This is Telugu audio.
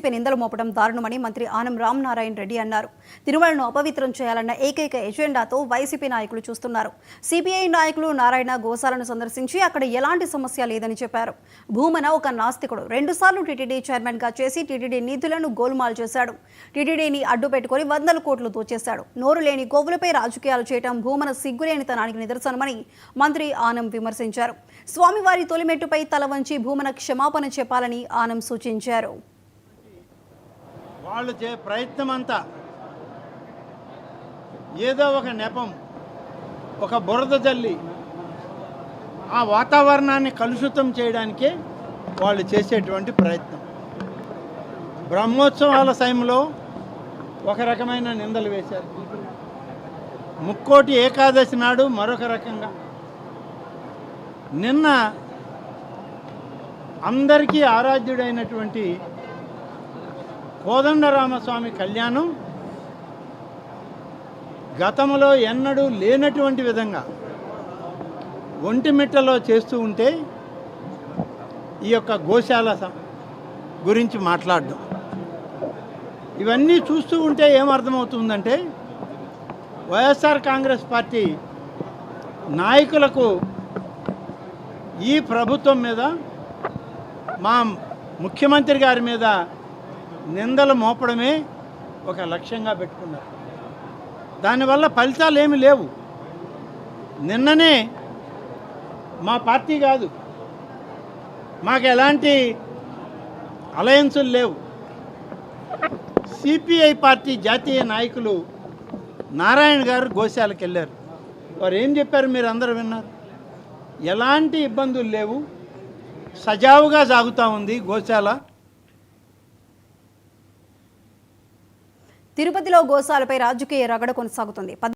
వైసీపీ నిందలు మోపడం దారుణమని మంత్రి ఆనం రామనారాయణ రెడ్డి అన్నారు. తిరుమలను అపవిత్రం చేయాలన్న ఏకైక ఎజెండాతో వైసీపీ నాయకులు చూస్తున్నారు. సిపిఐ నాయకులు నారాయణ గోశాలను సందర్శించి అక్కడ ఎలాంటి సమస్య లేదని చెప్పారు. భూమన ఒక నాస్తికుడు 2 సార్లు టీటీడీ చైర్మన్ గా చేసి టీటీడీ నిధులను గోల్మాల్ చేశాడు. టీటీడీని అడ్డు పెట్టుకుని 100 కోట్లు దోచేశాడు. నోరు లేని గోవులపై రాజకీయాలు చేయడం భూమన సిగ్గులేనితనానికి నిదర్శనమని మంత్రి ఆనం విమర్శించారు. స్వామివారి తొలిమెట్టుపై తల వంచి భూమన క్షమాపణ చెప్పాలని ఆనం సూచించారు. వాళ్ళు ప్రయత్నం అంతా ఏదో ఒక నెపం, ఒక బురద జల్లి ఆ వాతావరణాన్ని కలుషితం చేయడానికే వాళ్ళు చేసేటువంటి ప్రయత్నం. బ్రహ్మోత్సవాల సమయంలో ఒక రకమైన నిందలు వేశారు, ముక్కోటి ఏకాదశి నాడు మరొక రకంగా, నిన్న అందరికీ ఆరాధ్యుడైనటువంటి కోదండరామస్వామి కళ్యాణం గతంలో ఎన్నడూ లేనటువంటి విధంగా ఒంటిమిట్టలో చేస్తూ ఉంటే ఈ యొక్క గోశాల గురించి మాట్లాడడం, ఇవన్నీ చూస్తూ ఉంటే ఏమర్థమవుతుందంటే వైఎస్ఆర్ కాంగ్రెస్ పార్టీ నాయకులకు ఈ ప్రభుత్వం మీద, మా ముఖ్యమంత్రి గారి మీద నిందలు మోపడమే ఒక లక్ష్యంగా పెట్టుకున్నారు. దానివల్ల ఫలితాలు ఏమీ లేవు. నిన్ననే మా పార్టీ కాదు, మాకు ఎలాంటి అలయన్సులు లేవు, సిపిఐ పార్టీ జాతీయ నాయకులు నారాయణ గారు గోశాలకు వెళ్ళారు. వారు ఏం చెప్పారు మీరు అందరూ విన్నారు. ఎలాంటి ఇబ్బందులు లేవు, సజావుగా సాగుతూ ఉంది గోశాల. తిరుపతిలో గోశాలపై రాజకీయ రగడ కొనసాగుతుంది.